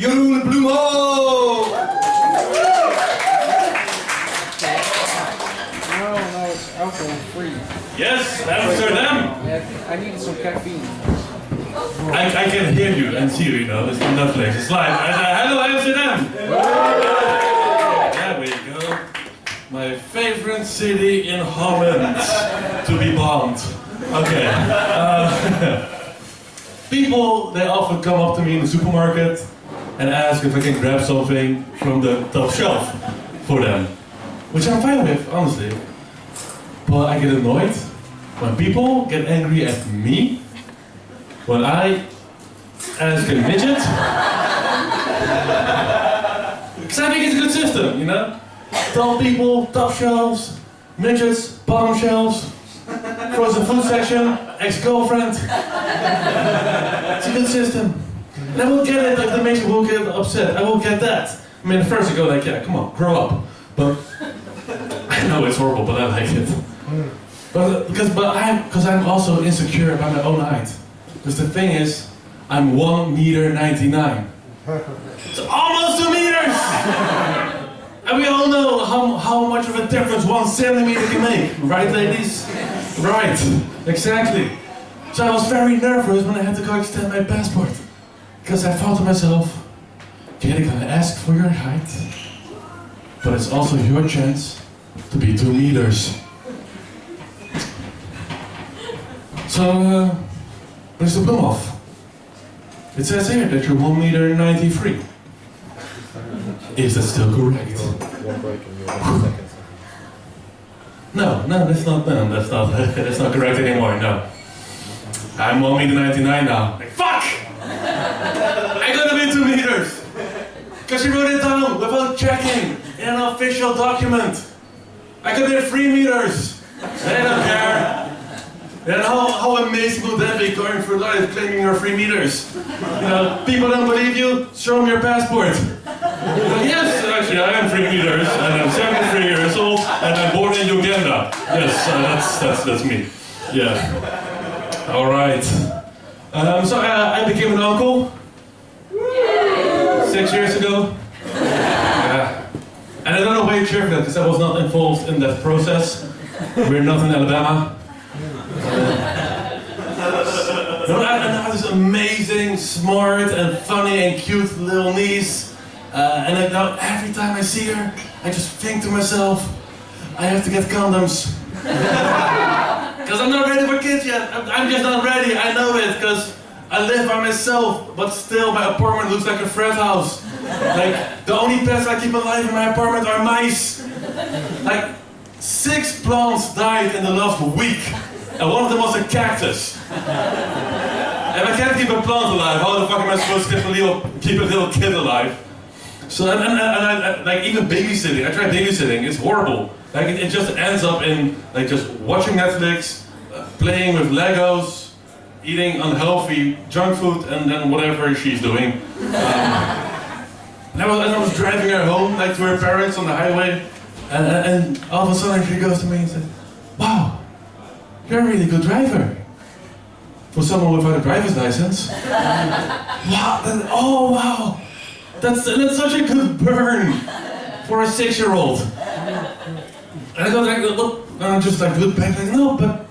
Jeroen Bloemhoff! No, it's alcohol free. Yes, Amsterdam! I needed some caffeine. I can hear you and see you, you know, it's from Netflix, it's live. Hello Amsterdam! There we go. My favorite city in Holland to be bombed. Okay. People, they often come up to me in the supermarket and ask if I can grab something from the top shelf for them. Which I'm fine with, honestly. But I get annoyed when people get angry at me when I ask a midget. Because I think it's a good system, you know? Tall people, top shelves, midgets, bottom shelves, frozen food section, ex-girlfriend. It's a good system. And I will get it if the major will get upset. I will get that. I mean, at first I go like, yeah, come on, grow up. But I know it's horrible, but I like it. Because I'm also insecure about my own height. Because the thing is, I'm 1.99 meters. It's almost 2 meters! And we all know how much of a difference 1 centimeter can make. Right, ladies? Right, exactly. So I was very nervous when I had to go extend my passport. Because I thought to myself, okay, they're gonna ask for your height, but it's also your chance to be 2 meters. So, Mr. Bloemhoff, it says here that you're 1.93 meters. Is that still correct? No, that's not correct anymore, no. I'm 1.99 meters now. Like, fuck! I gotta be 2 meters! Because you wrote it down without checking in an official document. I could be 3 meters. They don't care. And how amazing would that be going through life claiming you're 3 meters? You know, people don't believe you, show them your passport. Yes, actually I am 3 meters and I'm 73 years old and I'm born in Uganda. Yes, that's me. Yeah. Alright. So I became an uncle 6 years ago. Yeah. And I don't know why you cheer for that, because I was not involved in that process. We're not in Alabama. No, I have this amazing, smart and funny and cute little niece. And now every time I see her, I just think to myself, I have to get condoms. Because I'm not ready for kids yet. I'm just not ready, I know it, because I live by myself, but still my apartment looks like a frat house. Like, the only pets I keep alive in my apartment are mice. Like, 6 plants died in the last week, and one of them was a cactus. And I can't keep a plant alive, how the fuck am I supposed to keep a little kid alive? So, and I like, even babysitting, I tried babysitting, it's horrible. Like, it just ends up in, like, just watching Netflix, playing with Legos, eating unhealthy junk food, and then whatever she's doing. And I was driving her home, like, to her parents on the highway, and all of a sudden she goes to me and said, wow, you're a really good driver. For someone without a driver's license. Wow, oh wow, that's such a good burn for a 6-year-old. And I go like, look, and I just like look back like, no, but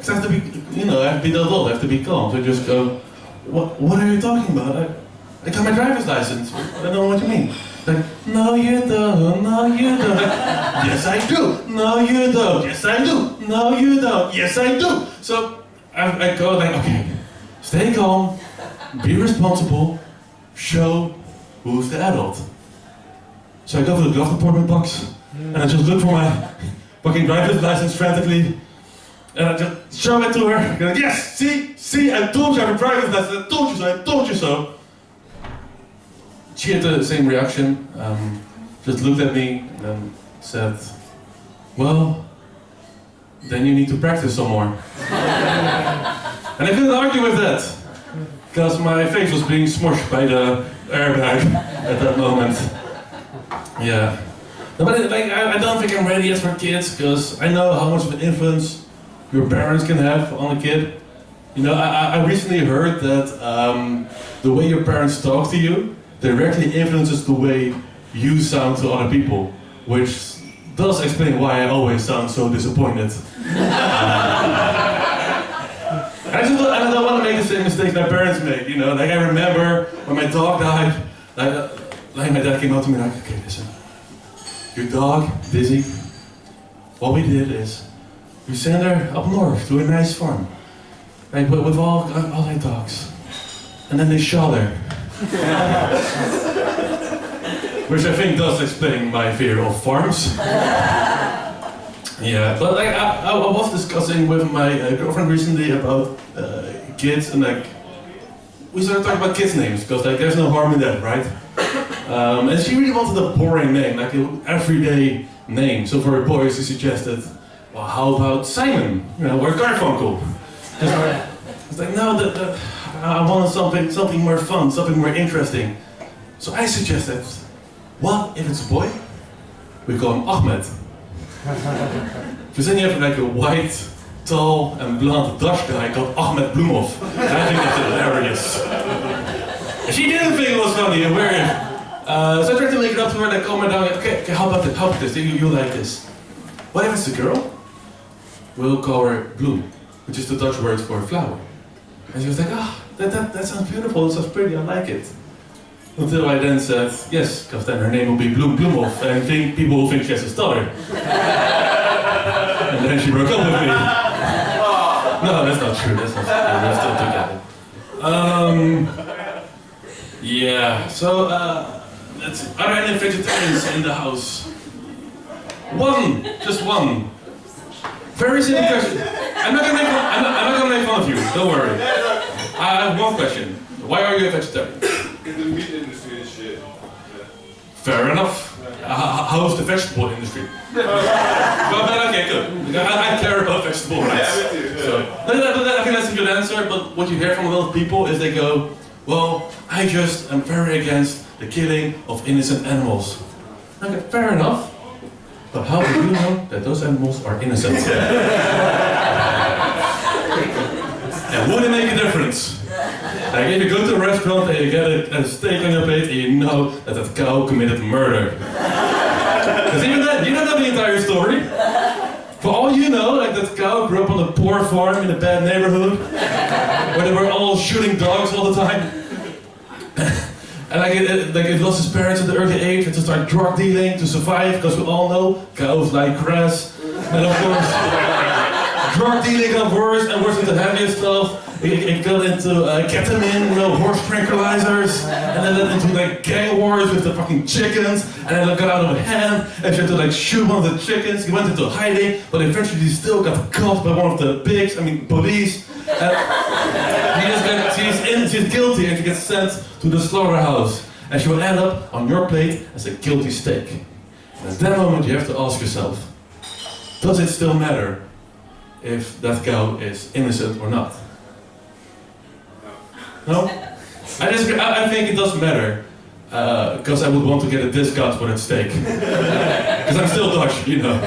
I have to be, you know, I have to be the adult, I have to be calm. So I just go, what are you talking about? I got my driver's license. I don't know what you mean. Like, no you don't, no you don't. Like, yes I do, no you don't, yes I do, no you don't, yes I do. So I go like, okay, stay calm, be responsible, show who's the adult. So I go to the glove compartment box, and I just look for my fucking driver's license frantically, and I just show it to her, and like, yes, see, I told you I have a driver's license, I told you so. She had the same reaction, just looked at me and then said, well, then you need to practice some more. And I couldn't argue with that, because my face was being smushed by the airbag at that moment. Yeah. But like, I don't think I'm ready yet for kids, because I know how much of an influence your parents can have on a kid. You know, I recently heard that the way your parents talk to you directly influences the way you sound to other people, which does explain why I always sound so disappointed. I don't want to make the same mistakes my parents made, you know. Like I remember when my dog died, like my dad came up to me like, okay, listen, your dog, Dizzy, what we did is, we sent her up north to a nice farm, like with all their dogs, and then they shot her. Which I think does explain my fear of farms. Yeah, but like I was discussing with my girlfriend recently about kids, and like we started talking about kids' names because like there's no harm in that, right? And she really wanted a boring name, like an everyday name. So for her boys, she suggested, well, how about Simon, you know, or Garfunkel? It's like no, I wanted something more fun, something more interesting. So I suggested, what if it's a boy? We call him Ahmed. Because then you have like a white, tall and blonde Dutch guy called Jeroen Bloemhoff. And I think that's hilarious. And she didn't think it was funny and weird. So I tried to make it up to her, like calm her down, okay, how about this, you like this. What if it's a girl? We'll call her Bloem, which is the Dutch word for flower. And she was like, that sounds beautiful, it sounds pretty, I like it. Until I then said, yes, because then her name will be Bloemhoff, and people will think she has a stutter. And then she broke up with me. No, that's not true, that's not true, we're still together. Yeah, so, are there any vegetarians in the house? One, just one. Very simple question. I'm not gonna make fun of you, don't worry. I have one question. Why are you a vegetarian? In the meat industry and shit. Fair enough. How's the vegetable industry? Well, okay, good. I care about vegetable rights. Yeah, me too. Yeah. So, I think that's a good answer, but what you hear from a lot of people is they go, well, I just am very against the killing of innocent animals. Okay, fair enough. But how do you know that those animals are innocent? And would it make a difference? Like if you go to a restaurant and you get a steak on your plate and you know that that cow committed murder. Because even that, you don't know the entire story. For all you know, like that cow grew up on a poor farm in a bad neighborhood, where they were all shooting dogs all the time. And it lost its parents at the early age, had to start drug dealing to survive, because we all know cows like grass. And of course, drug dealing got worse and worse into heavier stuff. It got into ketamine, horse tranquilizers, and then into like gang wars with the fucking chickens, and then it got out of hand, and she had to like shoot one of the chickens. He went into hiding, but eventually he still got caught by one of the police. She's guilty and she gets sent to the slaughterhouse. And she will end up on your plate as a guilty steak. And at that moment you have to ask yourself, does it still matter if that cow is innocent or not? No? I disagree. I think it does matter. Because I would want to get a discount for that steak. Because I'm still Dutch, you know.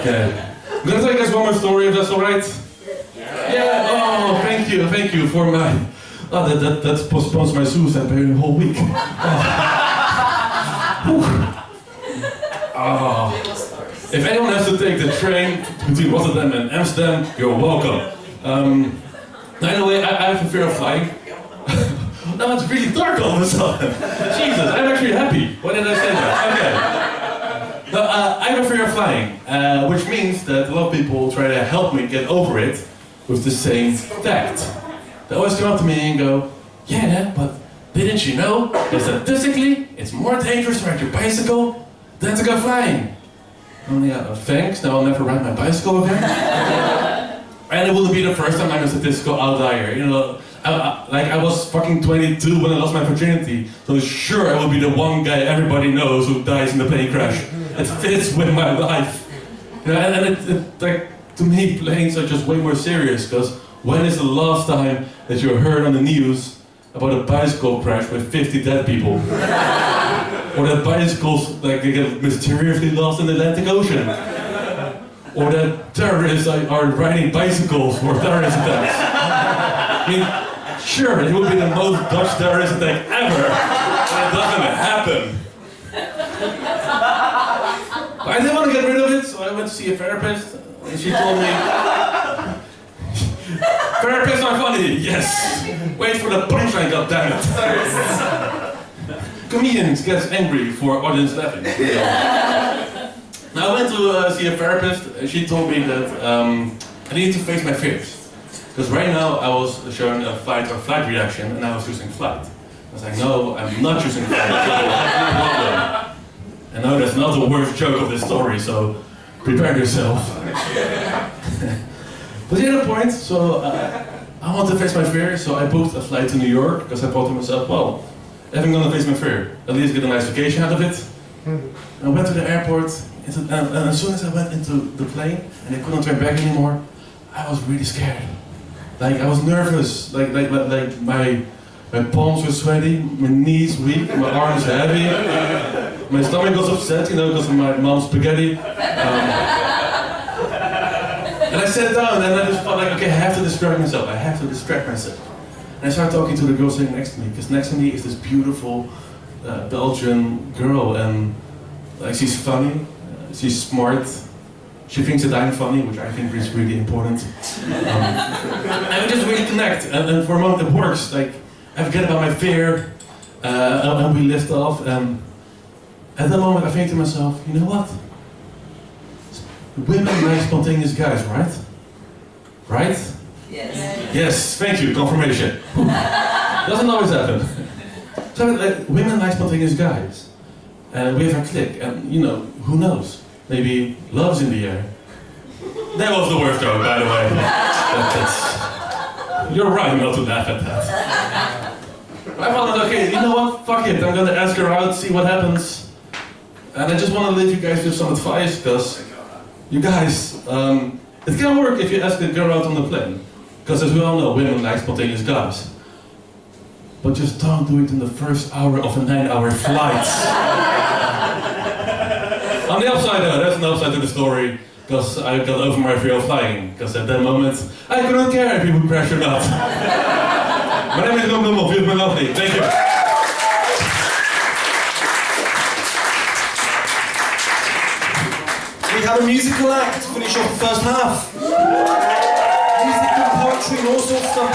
Okay. I'm gonna tell you guys one more story if that's alright. Yeah, oh, thank you for my... Oh, that postpones my suicide by a whole week. Oh. If anyone has to take the train between Rotterdam and Amsterdam, you're welcome. Anyway, I have a fear of flying. Now it's really dark all of a sudden. Jesus, I'm actually happy. Why did I say that? Okay. I have a fear of flying, which means that a lot of people try to help me get over it with the same tact. They always come up to me and go, yeah, but didn't you know that statistically it's more dangerous to ride your bicycle than to go flying? Oh yeah, thanks, now I'll never ride my bicycle again. And it wouldn't be the first time I'm a statistical outlier, you know. I was fucking 22 when I lost my virginity, so sure I will be the one guy everybody knows who dies in a plane crash. It fits with my life. You know, and like, to me, planes are just way more serious, because when is the last time that you heard on the news about a bicycle crash with 50 dead people? Or that bicycles like they get mysteriously lost in the Atlantic Ocean? Or that terrorists are riding bicycles for terrorist attacks? I mean, sure, it would be the most Dutch terrorist attack ever. happen. But I didn't want to get rid of it, so I went to see a therapist, and she told me, therapists are funny, yes. Wait for the punchline, goddammit. Comedians get angry for audience laughing. Now I went to see a therapist, and she told me that I needed to face my fears. Because right now I was showing a fight or flight reaction, and I was choosing flight. I was like, no, I'm not choosing flight. I know that's not the worst joke of this story, so prepare yourself. But you get the point, so I want to face my fear, so I booked a flight to New York, because I thought to myself, well, if I'm going to face my fear, at least get a nice vacation out of it. And I went to the airport, and as soon as I went into the plane, and I couldn't turn back anymore, I was really scared. Like, I was nervous, like my palms were sweaty, my knees weak, my arms heavy, my stomach was upset, you know, because of my mom's spaghetti. And I sat down and I just felt like, okay, I have to distract myself, I have to distract myself. And I started talking to the girl sitting next to me, because next to me is this beautiful Belgian girl, and like, she's funny, she's smart, she thinks that I'm funny, which I think is really important. And we just really connect, and for a moment it works. Like, I forget about my fear, and we lift off, and at that moment I think to myself, you know what? Women like spontaneous guys, right? Right? Yes. Yes, thank you, confirmation. Doesn't always happen. So women like spontaneous guys. And we have a click, and you know, who knows? Maybe love's in the air. That was the worst joke, by the way. You're right not to laugh at that. I thought, okay, you know what? Fuck it, I'm gonna ask her out, see what happens. And I just want to leave you guys with some advice, because you guys, it can work if you ask a girl out on the plane. Because as we all know, women like spontaneous guys. But just don't do it in the first hour of a 9-hour flight. On the upside though, there's an upside to the story, because I got over my fear of flying, because at that moment, I couldn't care if you would crash or not. My name is Jeroen Bloemhoff, you've been lovely, thank you. We have a musical act to finish off the first half. Music and poetry and all sorts of stuff.